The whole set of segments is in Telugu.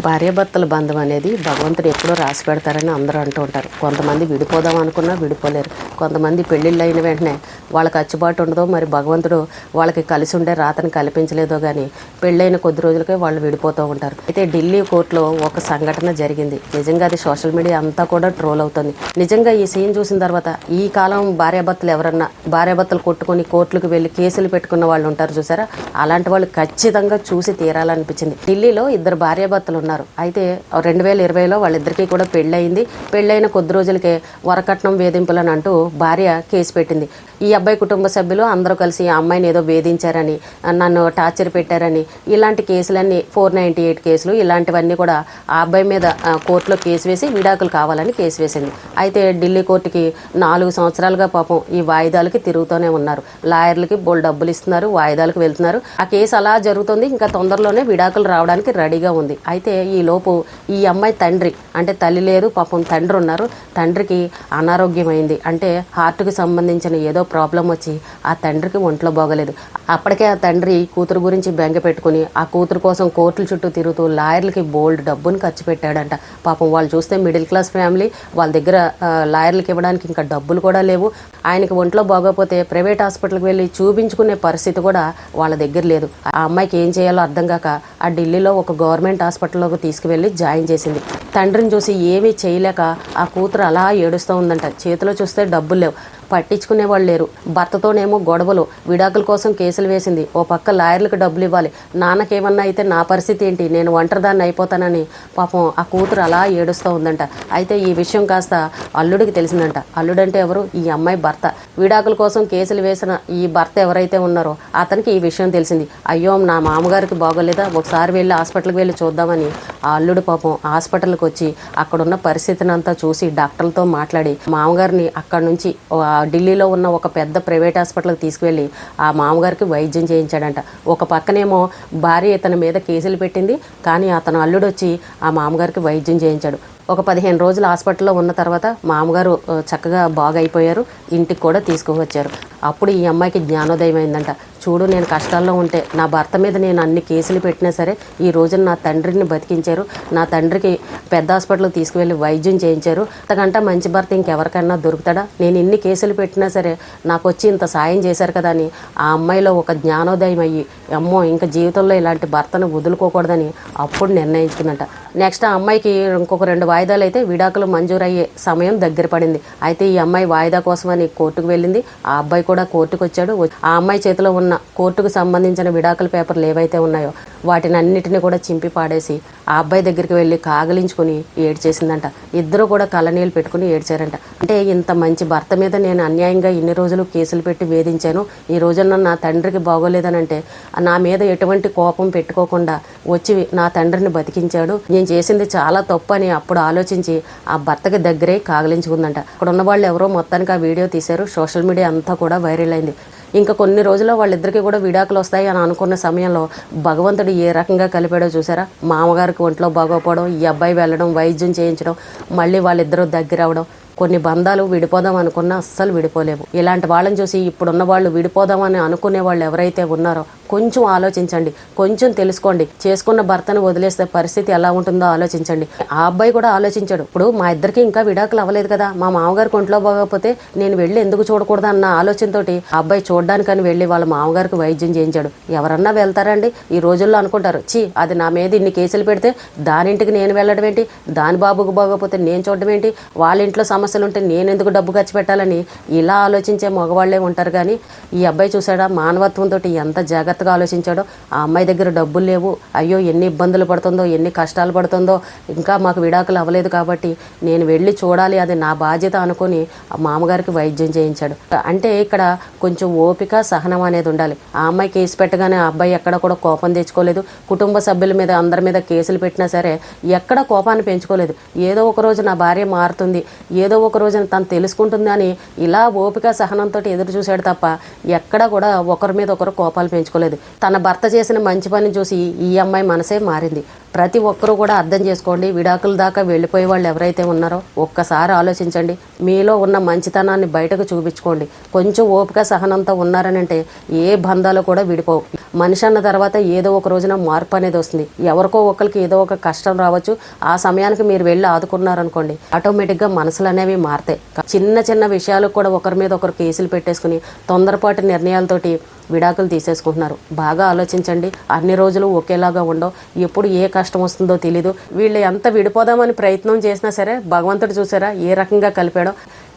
భార్యాభర్తల బంధం అనేది భగవంతుడు ఎప్పుడో రాసి పెడతారని అందరూ అంటూ ఉంటారు. కొంతమంది విడిపోదాం అనుకున్నా విడిపోలేరు. కొంతమంది పెళ్ళిళ్ళు అయిన వెంటనే వాళ్ళకి అచ్చుబాటు ఉండదో, మరి భగవంతుడు వాళ్ళకి కలిసి ఉండే రాతను కల్పించలేదో కానీ పెళ్ళైన కొద్ది రోజులకే వాళ్ళు విడిపోతూ ఉంటారు. అయితే ఢిల్లీ కోర్టులో ఒక సంఘటన జరిగింది. నిజంగా అది సోషల్ మీడియా అంతా కూడా ట్రోల్ అవుతుంది. నిజంగా ఈ సీన్ చూసిన తర్వాత ఈ కాలం భార్యాభర్తలు ఎవరన్నా భార్యాభర్తలు కొట్టుకొని కోర్టులకు వెళ్ళి కేసులు పెట్టుకున్న వాళ్ళు ఉంటారు చూసారా, అలాంటి వాళ్ళు ఖచ్చితంగా చూసి తీరాలనిపించింది. ఢిల్లీలో ఇద్దరు భార్యాభర్తలు ఉన్నారు. అయితే 2020లో వాళ్ళిద్దరికీ కూడా పెళ్ళయింది. పెళ్ళైన కొద్ది రోజులకే వరకట్నం వేధింపులని అంటూ భార్య కేసు పెట్టింది. ఈ అబ్బాయి కుటుంబ సభ్యులు అందరూ కలిసి ఆ అమ్మాయిని ఏదో వేధించారని, నన్ను టార్చర్ పెట్టారని, ఇలాంటి కేసులన్నీ 498 కేసులు ఇలాంటివన్నీ కూడా ఆ అబ్బాయి మీద కోర్టులో కేసు వేసి విడాకులు కావాలని కేసు వేసింది. అయితే ఢిల్లీ కోర్టుకి 4 సంవత్సరాలుగా పాపం ఈ వాయిదాలకి తిరుగుతూనే ఉన్నారు. లాయర్లకి బోల్ డబ్బులు ఇస్తున్నారు, వాయిదాలకు వెళ్తున్నారు. ఆ కేసు అలా జరుగుతుంది. ఇంకా తొందరలోనే విడాకులు రావడానికి రెడీగా ఉంది. అయితే ఈ లోపు ఈ అమ్మాయి తండ్రి, అంటే తల్లి లేదు పాపం తండ్రి ఉన్నారు. తండ్రికి అనారోగ్యమైంది. అంటే హార్ట్కి సంబంధించిన ఏదో ప్రాబ్లం వచ్చి ఆ తండ్రికి ఒంట్లో బాగలేదు. అప్పటికే ఆ తండ్రి కూతురు గురించి బెంగ పెట్టుకుని ఆ కూతురు కోసం కోర్టుల చుట్టూ తిరుగుతూ లాయర్లకి బోల్డ్ డబ్బుని ఖర్చు పెట్టాడంట. పాపం వాళ్ళు చూస్తే మిడిల్ క్లాస్ ఫ్యామిలీ, వాళ్ళ దగ్గర లాయర్లకి ఇవ్వడానికి ఇంకా డబ్బులు కూడా లేవు. ఆయనకి ఒంట్లో బాగోపోతే ప్రైవేట్ హాస్పిటల్కి వెళ్ళి చూపించుకునే పరిస్థితి కూడా వాళ్ళ దగ్గర లేదు. ఆ అమ్మాయికి ఏం చేయాలో అర్థం కాక ఆ ఢిల్లీలో ఒక గవర్నమెంట్ హాస్పిటల్లోకి తీసుకువెళ్ళి జాయిన్ చేసింది. తండ్రిని చూసి ఏమీ చేయలేక ఆ కూతురు అలా ఏడుస్తూ ఉందంట. చేతిలో చూస్తే డబ్బులు లేవు, పట్టించుకునే వాళ్ళు లేరు. భర్తతోనేమో గొడవలు, విడాకుల కోసం కేసులు వేసింది. ఓ పక్క లాయర్లకు డబ్బులు ఇవ్వాలి. నాన్నకేమన్నా అయితే నా పరిస్థితి ఏంటి, నేను ఒంటరిదాన్ని అయిపోతానని పాపం ఆ కూతురు అలా ఏడుస్తూ ఉందంట. అయితే ఈ విషయం కాస్త అల్లుడికి తెలిసిందంట. అల్లుడంటే ఎవరు? ఈ అమ్మాయి భర్త. విడాకుల కోసం కేసులు వేసిన ఈ భర్త ఎవరైతే ఉన్నారో అతనికి ఈ విషయం తెలిసింది. అయ్యో నా మామగారికి బాగోలేదా, ఒకసారి వెళ్ళి హాస్పిటల్కి వెళ్ళి చూద్దామని ఆ అల్లుడు పాపం హాస్పిటల్కి వచ్చి అక్కడున్న పరిస్థితిని అంతా చూసి డాక్టర్లతో మాట్లాడి మామగారిని అక్కడి నుంచి ఢిల్లీలో ఉన్న ఒక పెద్ద ప్రైవేట్ హాస్పిటల్కి తీసుకువెళ్ళి ఆ మామగారికి వైద్యం చేయించాడంట. ఒక పక్కనేమో భార్య ఇతని మీద కేసులు పెట్టింది, కానీ అతను అల్లుడు వచ్చి ఆ మామగారికి వైద్యం చేయించాడు. ఒక 15 రోజులు హాస్పిటల్లో ఉన్న తర్వాత మామగారు చక్కగా బాగైపోయారు. ఇంటికి కూడా తీసుకువచ్చారు. అప్పుడు ఈ అమ్మాయికి జ్ఞానోదయం అయిందంట. చూడు, నేను కష్టాల్లో ఉంటే నా భర్త మీద నేను అన్ని కేసులు పెట్టినా సరే ఈ రోజున నా తండ్రిని బతికించారు. నా తండ్రికి పెద్ద హాస్పిటల్కి తీసుకువెళ్ళి వైద్యం చేయించారు. అంతకంటే మంచి భర్త ఇంకెవరికైనా దొరుకుతాడా? నేను ఇన్ని కేసులు పెట్టినా సరే నాకు వచ్చి ఇంత సాయం చేశారు కదా అని ఆ అమ్మాయిలో ఒక జ్ఞానోదయం అయ్యి, అమ్మో ఇంకా జీవితంలో ఇలాంటి భర్తను వదులుకోకూడదని అప్పుడు నిర్ణయించుకుందంట. నెక్స్ట్ ఆ అమ్మాయికి ఇంకొక 2 వాయిదాలు అయితే విడాకులు మంజూరయ్యే సమయం దగ్గర పడింది. అయితే ఈ అమ్మాయి వాయిదా కోసమని కోర్టుకు వెళ్ళింది. ఆ అబ్బాయి కూడా కోర్టుకు వచ్చాడు. ఆ అమ్మాయి చేతిలో ఉన్న కోర్టుకు సంబంధించిన విడాకుల పేపర్లు ఏవైతే ఉన్నాయో వాటిని అన్నిటిని కూడా చింపి పాడేసి ఆ అబ్బాయి దగ్గరికి వెళ్ళి కాగలించుకుని ఏడ్చేసిందంట. ఇద్దరు కూడా కళ్ళనీళ్ళు పెట్టుకుని ఏడ్చారంట. అంటే ఇంత మంచి భర్త మీద నేను అన్యాయంగా ఇన్ని రోజులు కేసులు పెట్టి వేధించాను, ఈ రోజున నా తండ్రికి బాగోలేదనంటే నా మీద ఎటువంటి కోపం పెట్టుకోకుండా వచ్చి నా తండ్రిని బతికించాడు, నేను చేసింది చాలా తప్పు అని అప్పుడు ఆలోచించి ఆ భర్తకి దగ్గరే కాగలించుకుందంట. అక్కడ ఉన్న వాళ్ళు ఎవరో మొత్తానికి ఆ వీడియో తీశారు. సోషల్ మీడియా అంతా కూడా వైరల్ అయింది. ఇంకా కొన్ని రోజుల్లో వాళ్ళిద్దరికీ కూడా విడాకులు వస్తాయి అని అనుకున్న సమయంలో భగవంతుడు ఏ రకంగా కలిపాడో చూసారా. మామగారికి ఒంట్లో బాగోపోవడం, ఈ అబ్బాయి వెళ్ళడం, వైద్యం చేయించడం, మళ్ళీ వాళ్ళిద్దరూ దగ్గర అవడం. కొన్ని బంధాలు విడిపోదాం అనుకున్నా అస్సలు విడిపోలేవు. ఇలాంటి వాళ్ళని చూసి ఇప్పుడున్న వాళ్ళు విడిపోదామని అనుకునే వాళ్ళు ఎవరైతే ఉన్నారో కొంచెం ఆలోచించండి, కొంచెం తెలుసుకోండి. చేసుకున్న భర్తను వదిలేస్తే పరిస్థితి ఎలా ఉంటుందో ఆలోచించండి. ఆ అబ్బాయి కూడా ఆలోచించాడు. ఇప్పుడు మా ఇద్దరికి ఇంకా విడాకులు అవ్వలేదు కదా, మా మామగారికి ఒంట్లో బాగోకపోతే నేను వెళ్ళి ఎందుకు చూడకూడదు అన్న ఆలోచనతోటి ఆ అబ్బాయి చూడడానికని వెళ్ళి వాళ్ళ మామగారికి వైద్యం చేయించాడు. ఎవరన్నా వెళ్తారండి ఈ రోజుల్లో? అనుకుంటారు, అది నా మీద ఇన్ని కేసులు పెడితే దానింటికి నేను వెళ్ళడం ఏంటి, దాని బాబుకు బాగోపోతే నేను చూడడం ఏంటి, వాళ్ళ ఇంట్లో సమస్యలు ఉంటే నేను ఎందుకు డబ్బు ఖర్చు పెట్టాలని ఇలా ఆలోచించే మగవాళ్లే ఉంటారు. కానీ ఈ అబ్బాయి చూసాడా మానవత్వంతో ఎంత జాగ్రత్తగా ఆలోచించాడో. ఆ అమ్మాయి దగ్గర డబ్బులు లేవు, అయ్యో ఎన్ని ఇబ్బందులు పడుతుందో, ఎన్ని కష్టాలు పడుతుందో, ఇంకా మాకు విడాకులు అవ్వలేదు కాబట్టి నేను వెళ్ళి చూడాలి, అది నా బాధ్యత అనుకుని ఆ మామగారికి వైద్యం చేయించాడు. అంటే ఇక్కడ కొంచెం ఓపిక, సహనం అనేది ఉండాలి. ఆ అమ్మాయి కేసు పెట్టగానే ఆ అబ్బాయి ఎక్కడ కూడా కోపం తెచ్చుకోలేదు. కుటుంబ సభ్యుల మీద అందరి మీద కేసులు పెట్టినా సరే ఎక్కడ కోపాన్ని పెంచుకోలేదు. ఏదో ఒక రోజు నా భార్య మారుతుంది, ఏదో ఒక రోజున తను తెలుసుకుంటుంది అని ఇలా ఓపిక సహనంతో ఎదురు చూశాడు తప్ప ఎక్కడా కూడా ఒకరి మీద ఒకరు కోపాలు పెంచుకోలేదు. తన భర్త చేసిన మంచి పని చూసి ఈ అమ్మాయి మనసే మారింది. ప్రతి ఒక్కరూ కూడా అర్థం చేసుకోండి. విడాకుల దాకా వెళ్ళిపోయే వాళ్ళు ఎవరైతే ఉన్నారో ఒక్కసారి ఆలోచించండి. మీలో ఉన్న మంచితనాన్ని బయటకు చూపించుకోండి. కొంచెం ఓపిక సహనంతో ఉన్నారనంటే ఏ బంధాలు కూడా విడిపోవు. మనిషి అన్న తర్వాత ఏదో ఒక రోజున మార్పు అనేది వస్తుంది. ఎవరికో ఒకరికి ఏదో ఒక కష్టం రావచ్చు. ఆ సమయానికి మీరు వెళ్ళి ఆదుకున్నారనుకోండి, ఆటోమేటిక్గా మనసులు అనేవి మారతాయి. చిన్న చిన్న విషయాలకు కూడా ఒకరి మీద ఒకరు కేసులు పెట్టేసుకుని తొందరపాటు నిర్ణయాలతోటి విడాకులు తీసేసుకుంటున్నారు. బాగా ఆలోచించండి. అన్ని రోజులు ఒకేలాగా ఉండవు. ఎప్పుడు ఏ కష్టం వస్తుందో తెలీదు. వీళ్ళు ఎంత విడిపోదామని ప్రయత్నం చేసినా సరే భగవంతుడు చూసారా ఏ రకంగా కలిపాడో.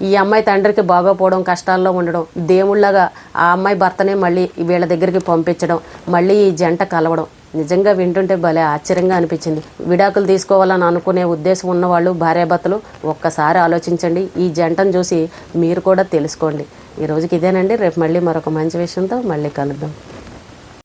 ఈ అమ్మాయి తండ్రికి బాగోపోవడం, కష్టాల్లో ఉండడం, దేవుళ్ళగా ఆ అమ్మాయి భర్తనే మళ్ళీ వీళ్ళ దగ్గరికి పంపించడం, మళ్ళీ ఈ జంట కలవడం నిజంగా వింటుంటే భలే ఆశ్చర్యంగా అనిపించింది. విడాకులు తీసుకోవాలని అనుకునే ఉద్దేశం ఉన్నవాళ్ళు, భార్యాభర్తలు ఒక్కసారి ఆలోచించండి. ఈ జంటను చూసి మీరు కూడా తెలుసుకోండి. ఈ రోజుకి ఇదేనండి. రేపు మళ్ళీ మరొక మంచి విషయంతో మళ్ళీ కలుద్దాం.